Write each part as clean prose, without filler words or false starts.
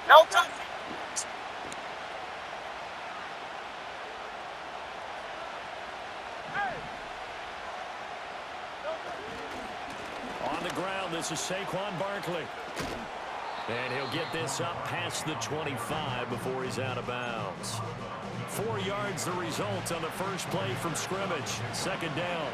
No time. On the ground, this is Saquon Barkley. And he'll get this up past the 25 before he's out of bounds. 4 yards the result on the first play from scrimmage. Second down.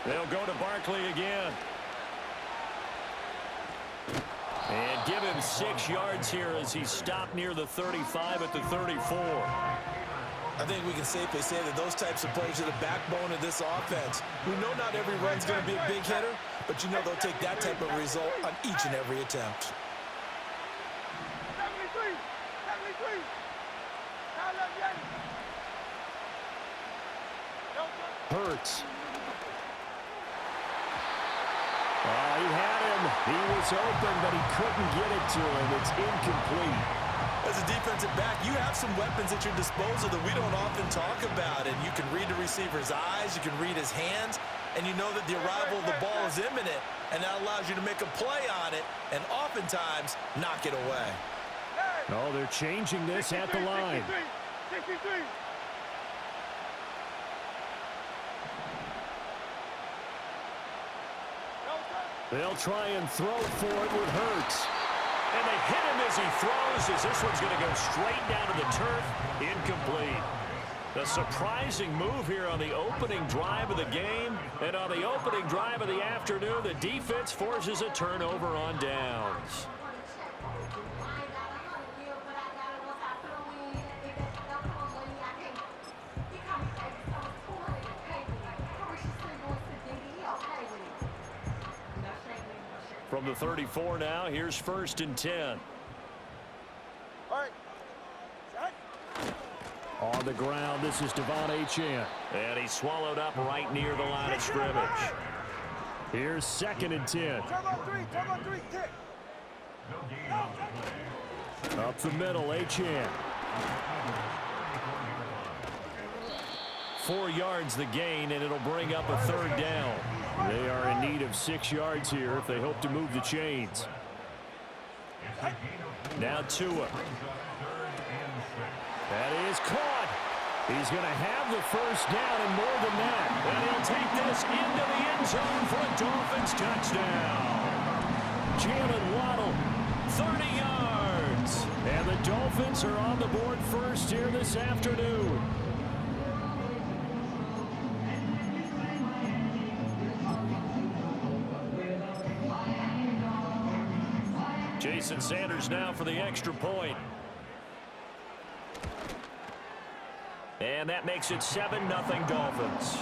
They'll go to Barkley again. And give him 6 yards here as he stopped near the 35 at the 34. I think we can safely say that those types of plays are the backbone of this offense. We know not every run's going to be a big hitter, but you know they'll take that type of result on each and every attempt. Hurts. He had him. He was open, but he couldn't get it to him. It's incomplete. As a defensive back, you have some weapons at your disposal that we don't often talk about. And you can read the receiver's eyes, you can read his hands, and you know that the arrival of the ball is imminent, and that allows you to make a play on it and oftentimes knock it away. Oh, they're changing this at the line. They'll try and throw for it with Hurts. And they hit him as he throws, as this one's going to go straight down to the turf. Incomplete. A surprising move here on the opening drive of the game. And on the opening drive of the afternoon, the defense forces a turnover on downs. From the 34 now, here's 1st and 10. On the ground, this is Devon Achane. And he's swallowed up right near the line of scrimmage. Here's 2nd and 10. Up the middle, Achane. 4 yards the gain, and it'll bring up a 3rd down. They are in need of 6 yards here if they hope to move the chains. Now Tua. That is caught. He's going to have the 1st down and more than that. And he'll take this into the end zone for a Dolphins touchdown. Jalen Waddle, 30 yards. And the Dolphins are on the board first here this afternoon. Jason Sanders now for the extra point. And that makes it 7-0 Dolphins.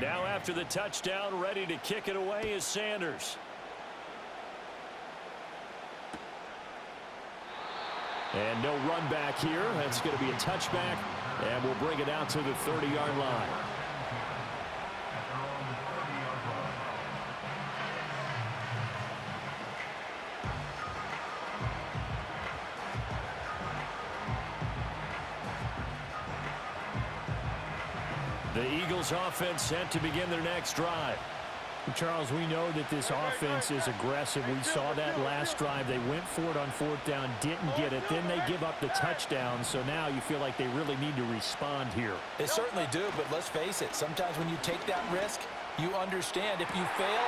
Now after the touchdown, ready to kick it away is Sanders. And no run back here. That's going to be a touchback, and we'll bring it out to the 30-yard line. The Eagles offense set to begin their next drive. Charles, we know that this offense is aggressive. We saw that last drive. They went for it on 4th down, didn't get it. Then they give up the touchdown. So now you feel like they really need to respond here. They certainly do, but let's face it. Sometimes when you take that risk, you understand if you fail,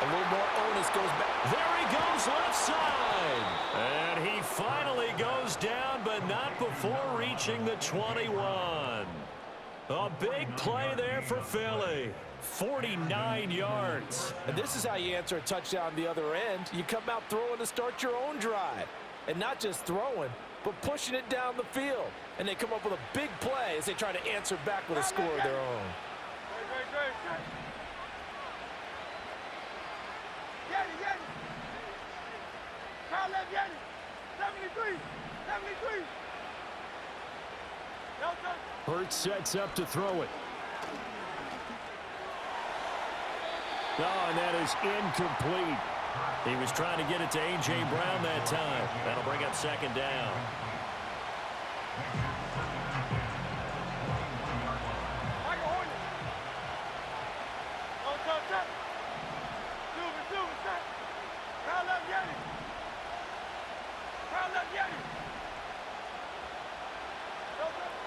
a little more onus goes back. There he goes left side. And he finally goes down, but not before reaching the 21. A big play there for Philly. 49 yards. And this is how you answer a touchdown the other end. You come out throwing to start your own drive. and not just throwing, but pushing it down the field. And they come up with a big play as they try to answer back with a score of their own. Hurts sets up to throw it. Oh, and that is incomplete. He was trying to get it to A.J. Brown that time. That'll bring up second down.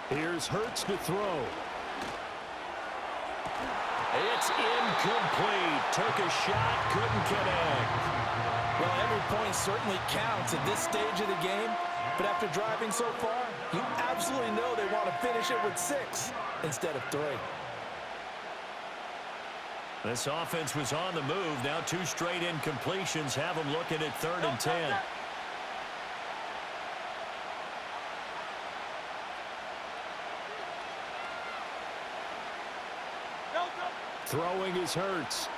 Here's Hurts to throw. It's incomplete. Took a shot, couldn't connect. Well, every point certainly counts at this stage of the game, but after driving so far, you absolutely know they want to finish it with 6 instead of 3. This offense was on the move. Now 2 straight incompletions have them looking at 3rd and 10. Throwing is Hurts.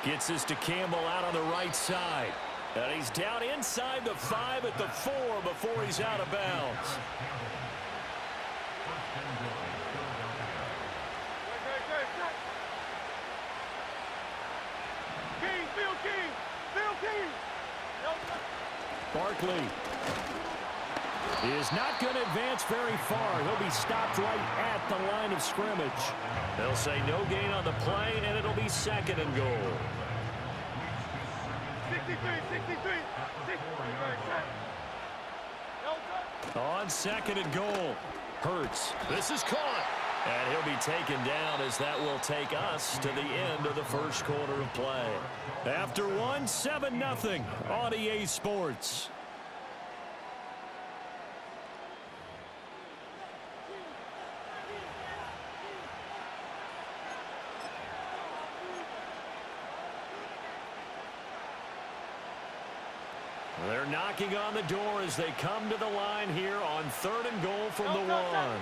Gets this to Campbell out on the right side. And he's down inside the 5 at the 4 before he's out of bounds. Barkley is not going to advance very far. He'll be stopped right at the line of scrimmage. They'll say no gain on the play, and it'll be 2nd and goal. 63. On 2nd and goal, Hurts. This is caught. And he'll be taken down as that will take us to the end of the first quarter of play. After one, 7-0 on EA Sports. They're knocking on the door as they come to the line here on 3rd and goal from the 1.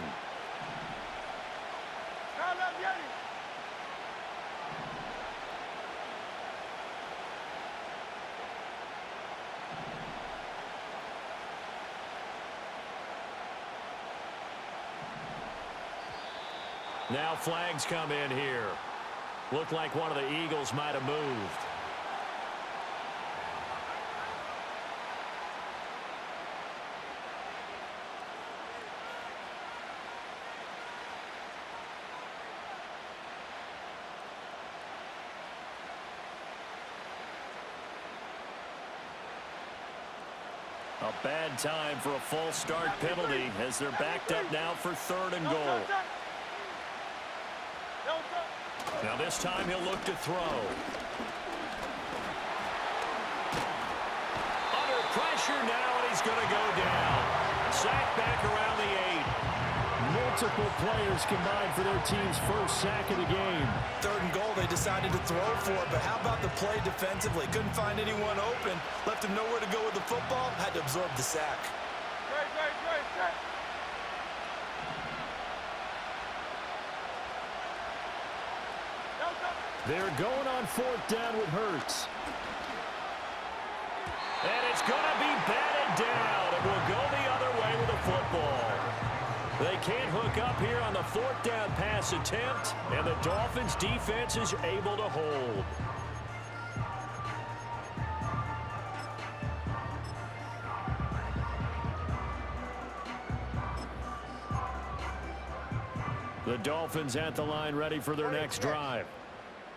Now flags come in here. Looked like one of the Eagles might have moved. A bad time for a false start penalty as they're backed up now for 3rd and goal. Now this time he'll look to throw. Under pressure now, and he's going to go down. Sack back around the 8. Multiple players combined for their team's first sack of the game. 3rd and goal, they decided to throw for it, but how about the play defensively? Couldn't find anyone open, left him nowhere to go with the football, had to absorb the sack. Great. They're going on 4th down with Hurts. And it's going to be batted down. It will go the other way with the football. They can't hook up here on the 4th down pass attempt, and the Dolphins defense is able to hold. The Dolphins at the line ready for their next drive.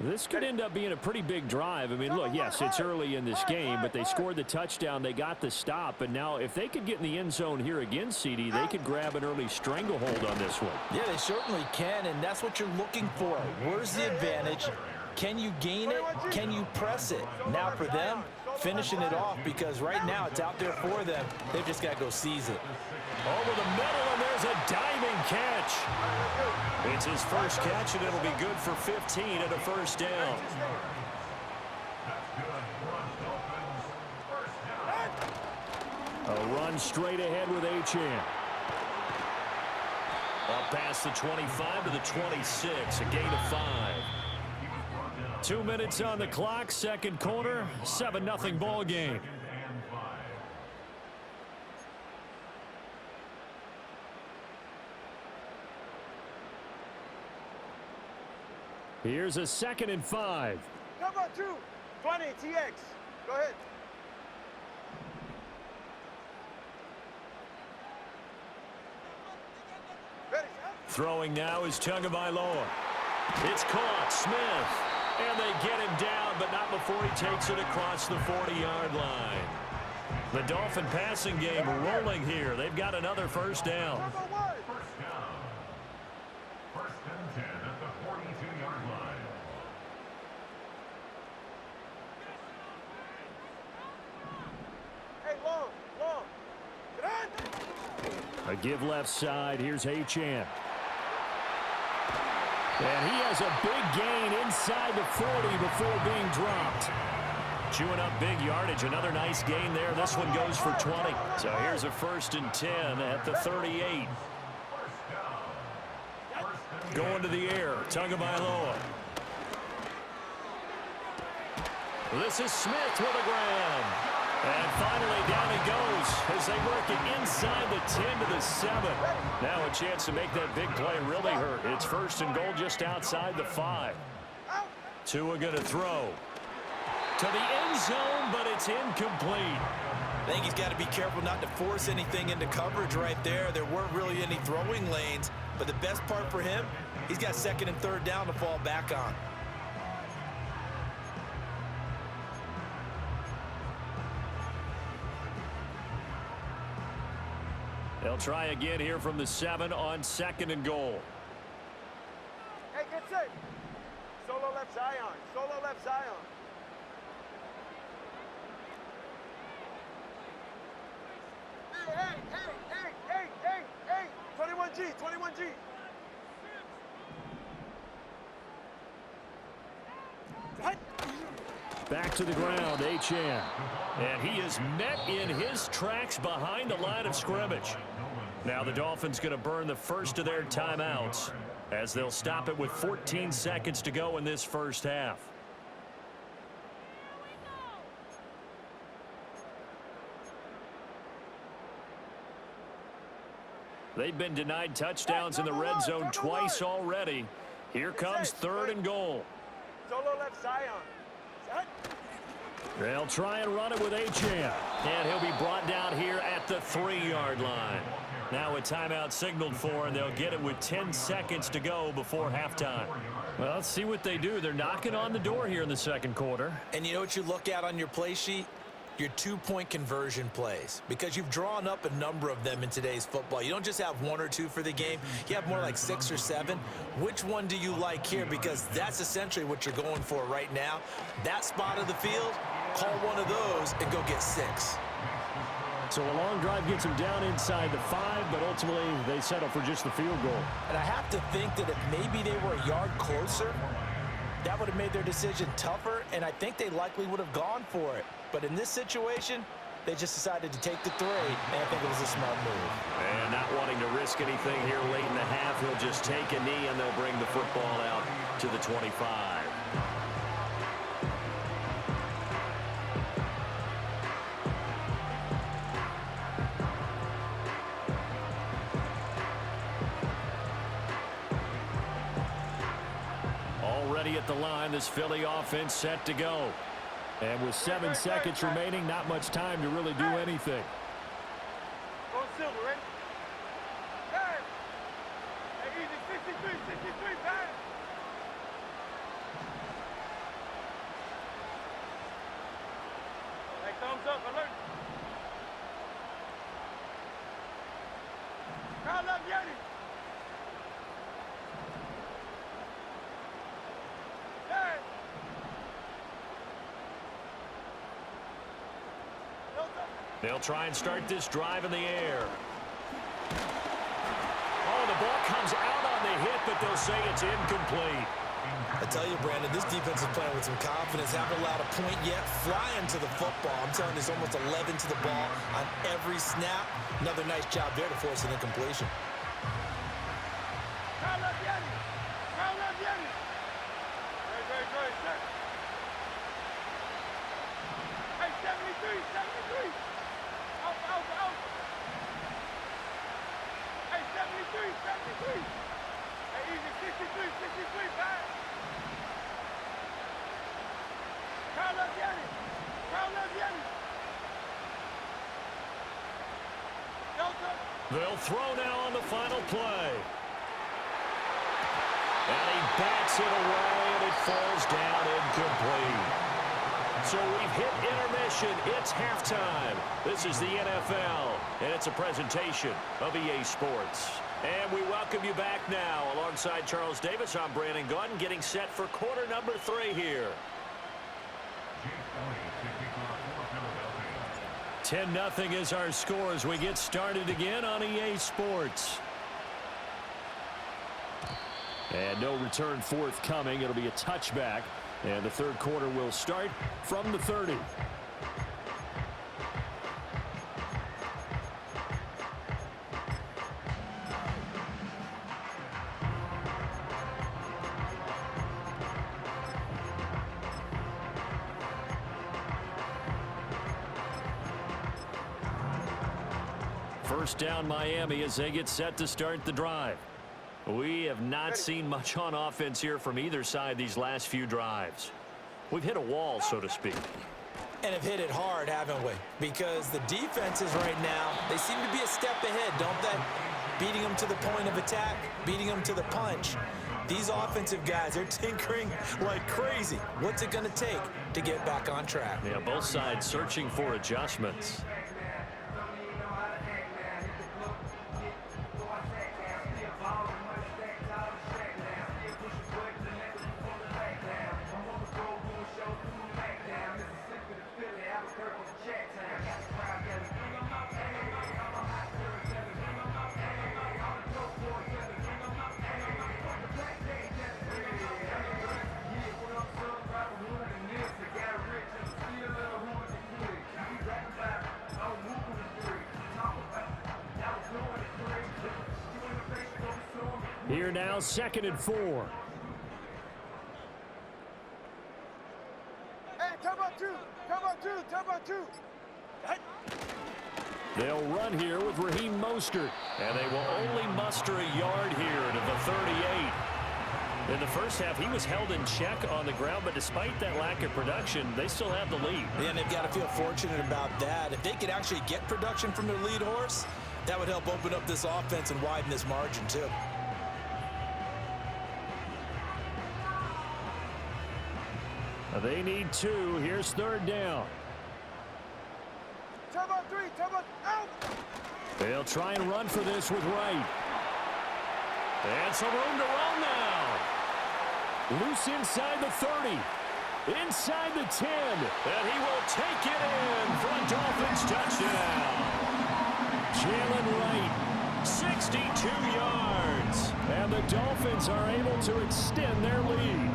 This could end up being a pretty big drive. I mean, look, yes, it's early in this game, but they scored the touchdown. They got the stop. And now if they could get in the end zone here again, CD, they could grab an early stranglehold on this one. Yeah, they certainly can, and that's what you're looking for. Where's the advantage? Can you gain it? Can you press it? Now for them, finishing it off, because right now it's out there for them. They've just got to go seize it. Over the middle, and there's a diving catch. It's his first catch, and it'll be good for 15 and a first down. A run straight ahead with Achane. Up past the 25 to the 26, a gain of 5. 2 minutes on the clock, second quarter, 7-0 ball game. Here's a 2nd and 5. Cover 2. 20, TX. Go ahead. Ready. Throwing now is Tagovailoa. It's caught. Smith. And they get him down, but not before he takes it across the 40-yard line. The Dolphin passing game rolling here. They've got another first down. Cover 1. First down. 1st and 10 at the 42-yard line. Hey, long. Get on. A give left side. Here's Achane. And he has a big gain inside the 40 before being dropped. Chewing up big yardage. Another nice gain there. This one goes for 20. So here's a 1st and 10 at the 38. Going to the air. Tagovailoa. This is Smith with a grab. And finally down he goes as they work it inside the 10 to the 7. Now a chance to make that big play really hurt. It's 1st and goal just outside the 5. Tua going to throw to the end zone, but it's incomplete. I think he's got to be careful not to force anything into coverage right there. There weren't really any throwing lanes, but the best part for him, he's got 2nd and 3rd down to fall back on. They'll try again here from the 7 on 2nd and goal. Hey, get safe. Solo left Zion. Solo left Zion. Hey. 21G. Back to the ground, Achane. And he is met in his tracks behind the line of scrimmage. Now the Dolphins going to burn the first of their timeouts as they'll stop it with 14 seconds to go in this first half. They've been denied touchdowns in the red zone twice already. Here comes 3rd and goal. Solo left Zion. They'll try and run it with Achane. And he'll be brought down here at the 3-yard line. Now a timeout signaled for, and they'll get it with 10 seconds to go before halftime. Well, let's see what they do. They're knocking on the door here in the second quarter. And you know what you look at on your play sheet? Your 2-point conversion plays, because you've drawn up a number of them in today's football. You don't just have 1 or 2 for the game. You have more like 6 or 7. Which one do you like here? Because that's essentially what you're going for right now. That spot of the field, call one of those and go get 6. So a long drive gets them down inside the 5, but ultimately they settle for just the field goal. And I have to think that if maybe they were a yard closer, that would have made their decision tougher, and I think they likely would have gone for it. But in this situation, they just decided to take the 3, and I think it was a smart move. And not wanting to risk anything here late in the half, he'll just take a knee, and they'll bring the football out to the 25. Already at the line, this Philly offense set to go. And with 7 seconds remaining, not much time to really do anything. Go Silver, ready? Hey! Hey, easy. 63, bang! Hey, thumbs up, alert. Crowd love Yeti. Hey! They'll try and start this drive in the air. Oh, the ball comes out on the hit, but they'll say it's incomplete. I tell you, Brandon, this defense is playing with some confidence. Haven't allowed a point yet. Flying to the football. I'm telling you, it's almost 11 to the ball on every snap. Another nice job there to force an incompletion. Great, sir. Hey, 73. Out. Hey, 73. Hey, easy, 63, back. Crowd left Yanni. Delta. They'll throw now on the final play. And he bats it away, and it falls down incomplete. So we've hit intermission. It's halftime. This is the NFL, and it's a presentation of EA Sports. And we welcome you back now. Alongside Charles Davis, I'm Brandon Gaudin, getting set for quarter number 3 here. 10-0 is our score as we get started again on EA Sports. And no return forthcoming. It'll be a touchback. And the third quarter will start from the 30. First down Miami as they get set to start the drive. We have not seen much on offense here from either side these last few drives. We've hit a wall, so to speak. And have hit it hard, haven't we? Because the defenses right now, they seem to be a step ahead, don't they? Beating them to the point of attack, beating them to the punch. These offensive guys are tinkering like crazy. What's it going to take to get back on track? Yeah, both sides searching for adjustments. Here now, 2nd and 4. Hey, come on, two. Hey. They'll run here with Raheem Mostert, and they will only muster a yard here to the 38. In the first half, he was held in check on the ground, but despite that lack of production, they still have the lead. Yeah, and they've got to feel fortunate about that. If they could actually get production from their lead horse, that would help open up this offense and widen this margin, too. They need 2. Here's 3rd down. Come on, 3, out. They'll try and run for this with Wright. And some room to run now. Loose inside the 30. Inside the 10. And he will take it in for a Dolphins touchdown. Jalen Wright, 62 yards. And the Dolphins are able to extend their lead.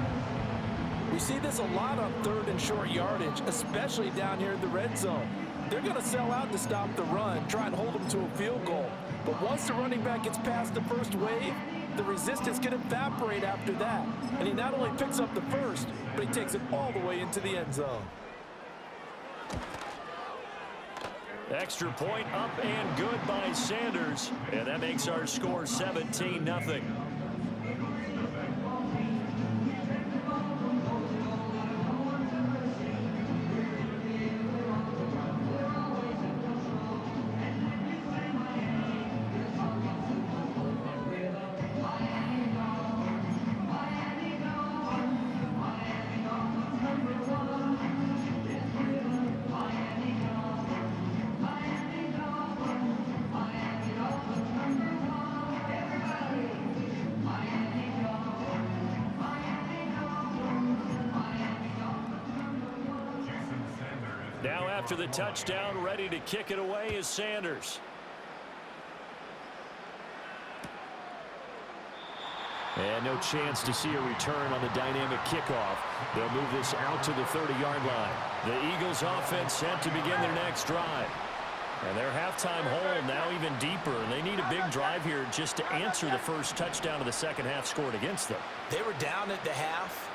We see this a lot on 3rd and short yardage, especially down here in the red zone. They're going to sell out to stop the run, try and hold them to a field goal. But once the running back gets past the first wave, the resistance can evaporate after that. And he not only picks up the first, but he takes it all the way into the end zone. Extra point up and good by Sanders. And that makes our score 17-0. Now after the touchdown, ready to kick it away is Sanders. And no chance to see a return on the dynamic kickoff. They'll move this out to the 30-yard line. The Eagles offense set to begin their next drive. And their halftime hole now even deeper. And they need a big drive here just to answer the first touchdown of the second half scored against them. They were down at the half.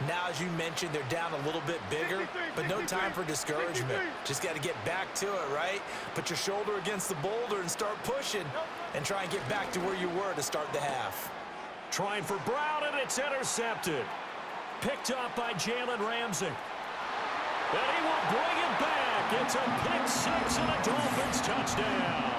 Now, as you mentioned, they're down a little bit bigger, but no time for discouragement. Just got to get back to it, right? Put your shoulder against the boulder and start pushing and try and get back to where you were to start the half. Trying for Brown, and it's intercepted. Picked up by Jalen Ramsey. And he will bring it back. It's a pick six and a Dolphins touchdown.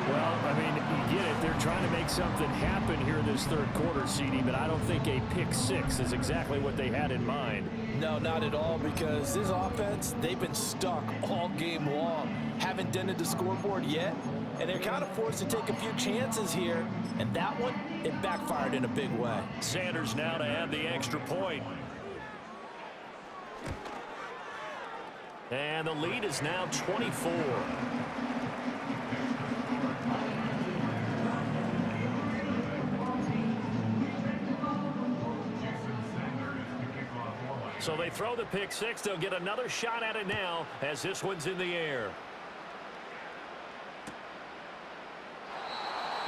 Well, I mean, you get it. They're trying to make something happen here in this third quarter, CD, but I don't think a pick six is exactly what they had in mind. No, not at all, because this offense, they've been stuck all game long. Haven't dented the scoreboard yet, and they're kind of forced to take a few chances here, and that one, it backfired in a big way. Sanders now to add the extra point. And the lead is now 24. So they throw the pick six. They'll get another shot at it now as this one's in the air.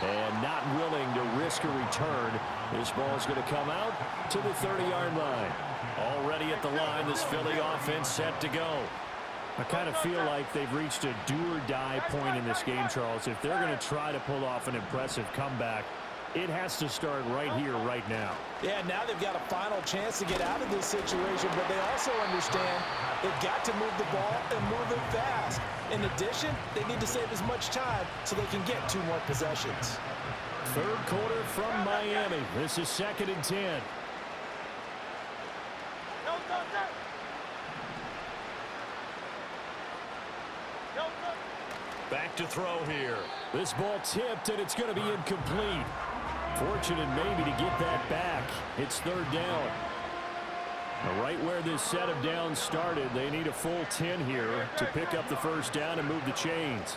And not willing to risk a return. This ball's going to come out to the 30-yard line. Already at the line, this Philly offense set to go. I kind of feel like they've reached a do-or-die point in this game, Charles. If they're going to try to pull off an impressive comeback, it has to start right here, right now. Yeah, now they've got a final chance to get out of this situation, but they also understand they've got to move the ball and move it fast. In addition, they need to save as much time so they can get 2 more possessions. Third quarter from Miami. This is 2nd and 10. Back to throw here. This ball tipped, and it's going to be incomplete. Fortunate maybe to get that back. It's 3rd down. Right where this set of downs started, they need a full 10 here to pick up the first down and move the chains.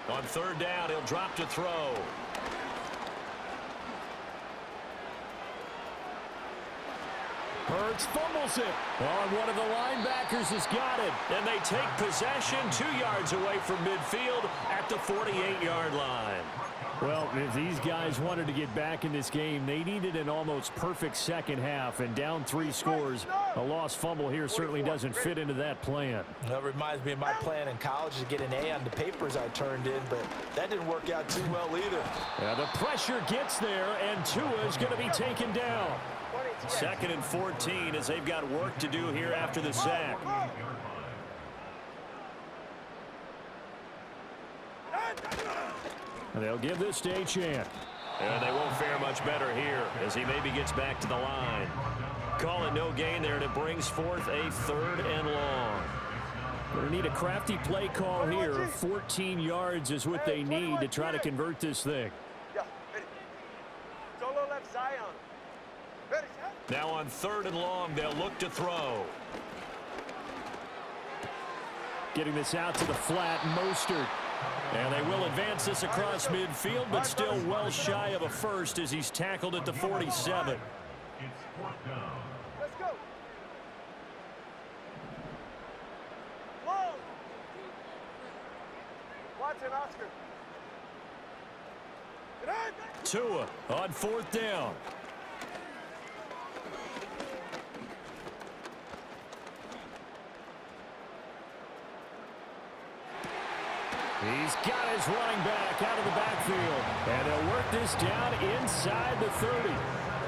On 3rd down, he'll drop to throw. Hurts fumbles it. Oh, one of the linebackers has got it. And they take possession 2 yards away from midfield at the 48-yard line. Well, if these guys wanted to get back in this game, they needed an almost perfect second half, and down 3 scores. A lost fumble here certainly doesn't fit into that plan. That reminds me of my plan in college to get an A on the papers I turned in, but that didn't work out too well either. Yeah, the pressure gets there, and Tua is going to be taken down. 2nd and 14 as they've got work to do here after the sack. And they'll give this to Achane. And they won't fare much better here as he maybe gets back to the line. Call it no gain there, and it brings forth a 3rd and long. Going to need a crafty play call here. 14 yards is what they need to try to convert this thing. Solo left Zion. Now on 3rd and long, they'll look to throw. Getting this out to the flat, Mostert. And they will advance this across midfield, but still well shy of a first as he's tackled at the 47. It's 4th down. Let's go. Long. Watson, Oscar. Tua on 4th down. He's got his running back out of the backfield. And they'll work this down inside the 30.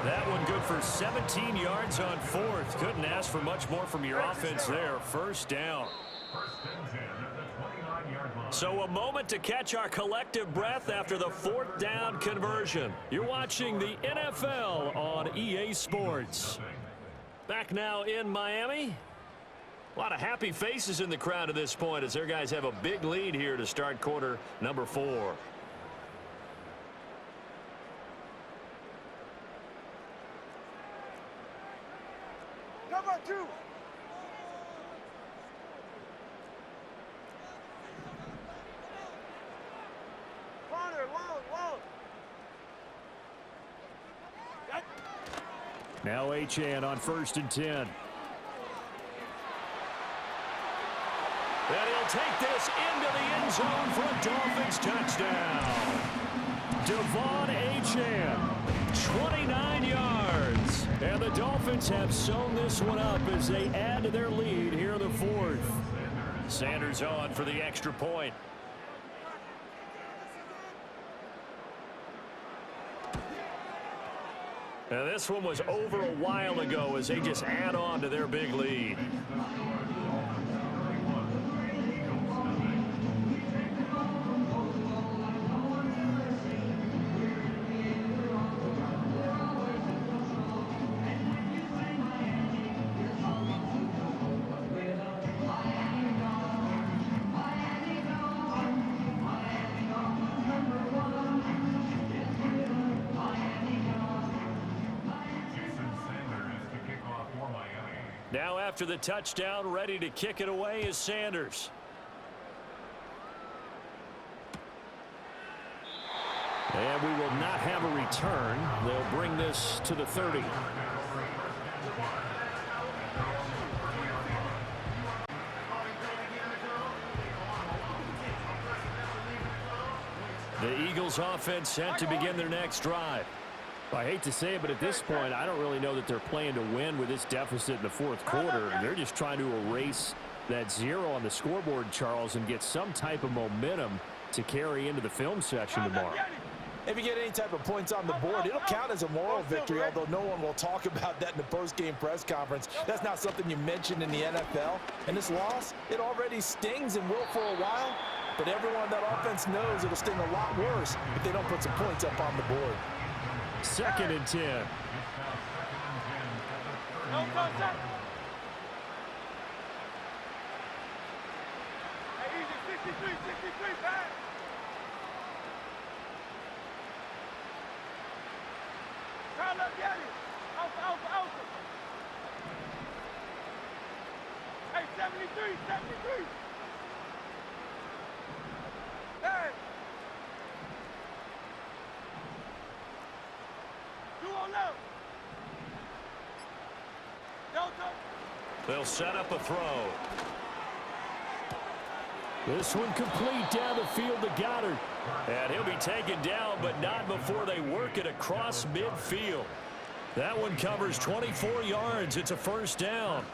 That one good for 17 yards on 4th. Couldn't ask for much more from your offense there. 1st down. 1st and 10 at the 29-yard line. So a moment to catch our collective breath after the 4th down conversion. You're watching the NFL on EA Sports. Back now in Miami. A lot of happy faces in the crowd at this point as their guys have a big lead here to start quarter number 4. Now Achane on 1st and 10. And he'll take this into the end zone for a Dolphins touchdown. Devon Achane, 29 yards. And the Dolphins have sewn this one up as they add to their lead here in the 4th. Sanders on for the extra point. Now this one was over a while ago as they just add on to their big lead. Now after the touchdown, ready to kick it away is Sanders. And we will not have a return. They'll bring this to the 30. The Eagles offense set to begin their next drive. I hate to say it, but at this point, I don't really know that they're playing to win with this deficit in the 4th quarter. They're just trying to erase that 0 on the scoreboard, Charles, and get some type of momentum to carry into the film session tomorrow. If you get any type of points on the board, it'll count as a moral victory, although no one will talk about that in the post-game press conference. That's not something you mentioned in the NFL. And this loss, it already stings and will for a while, but everyone on that offense knows it'll sting a lot worse if they don't put some points up on the board. 2nd and 10. No contact. Hey, easy, 63, back. Try to get it. Out. Hey, 73. Hey. They'll set up a throw. This one complete down the field to Goddard. And he'll be taken down, but not before they work it across midfield. That one covers 24 yards. It's a 1st down.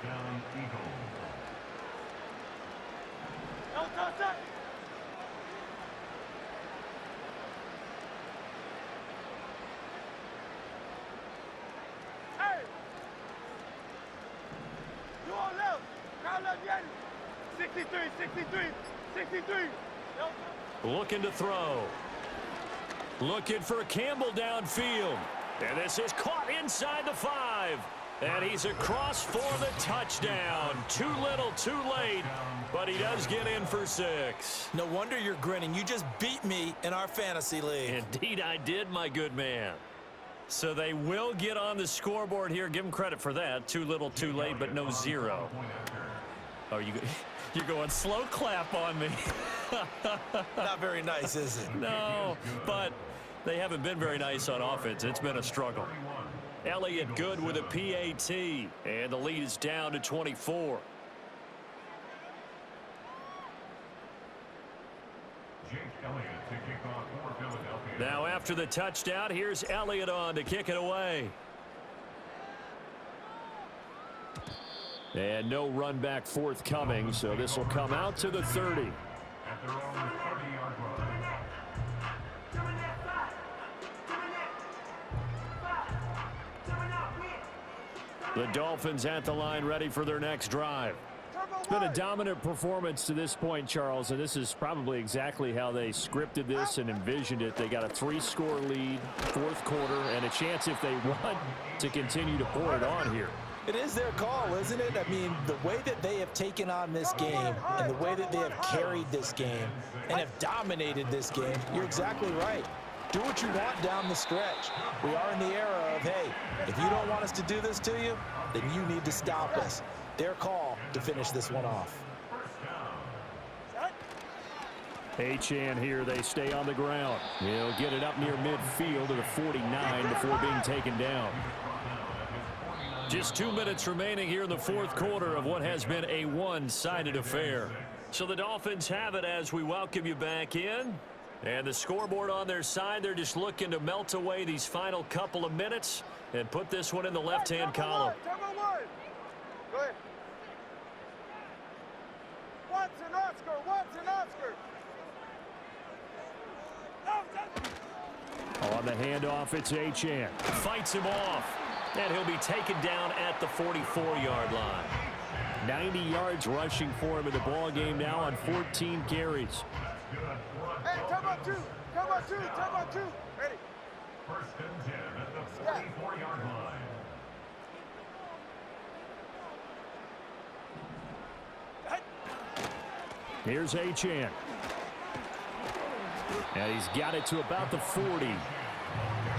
No contact. Hey. You on left. Try to get it. 63. No. Looking to throw. Looking for Campbell downfield. And this is caught inside the 5. And he's across for the touchdown. Too little, too late. But he does get in for 6. No wonder you're grinning. You just beat me in our fantasy league. Indeed I did, my good man. So they will get on the scoreboard here. Give them credit for that. Too little, too late, but no 0. Oh, you're going slow clap on me. Not very nice, is it? No, but they haven't been very nice on offense. It's been a struggle. Elliott good with a PAT, and the lead is down to 24. Now after the touchdown, here's Elliott on to kick it away. And no run back forthcoming, so this will come out to the 30. At their own 30-yard line. The Dolphins at the line ready for their next drive. It's been a dominant performance to this point, Charles, and this is probably exactly how they scripted this and envisioned it. They got a 3-score lead, 4th quarter, and a chance if they want to continue to pour it on here. It is their call, isn't it? I mean, the way that they have taken on this game and the way that they have carried this game and have dominated this game, you're exactly right. Do what you want down the stretch. We are in the era of, hey, if you don't want us to do this to you, then you need to stop us. Their call to finish this one off. Achane here, they stay on the ground. He'll get it up near midfield to the 49 before being taken down. Just 2 minutes remaining here in the fourth quarter of what has been a one-sided affair. So the Dolphins have it as we welcome you back in. And the scoreboard on their side, they're just looking to melt away these final couple of minutes and put this one in the left-hand column. Number one. Go ahead. Watson, Oscar. Watson, Oscar. On the handoff, it's Achane. Fights him off. And he'll be taken down at the 44-yard line. 90 yards rushing for him in the ball game now on 14 carries. Hey, time out two. Time out two. Time out two. Ready. First and 10 at the 44-yard line. Here's Achane. And he's got it to about the 40.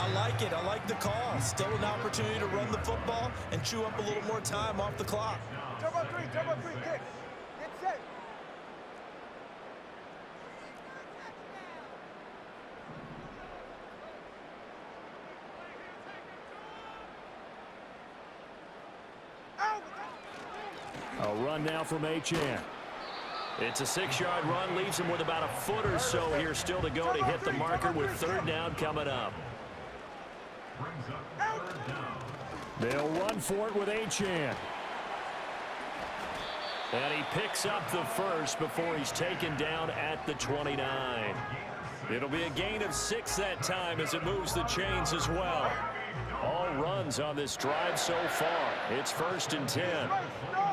I like it. I like the call. Still an opportunity to run the football and chew up a little more time off the clock. Time out three. Time out three. Kick. Get set. A run now from Achane. It's a 6-yard run, leaves him with about a foot or so here still to go to hit the marker with third down coming up. Brings up third down. They'll run for it with Achane. And he picks up the first before he's taken down at the 29. It'll be a gain of 6 that time as it moves the chains as well. All runs on this drive so far. It's first and 10. No.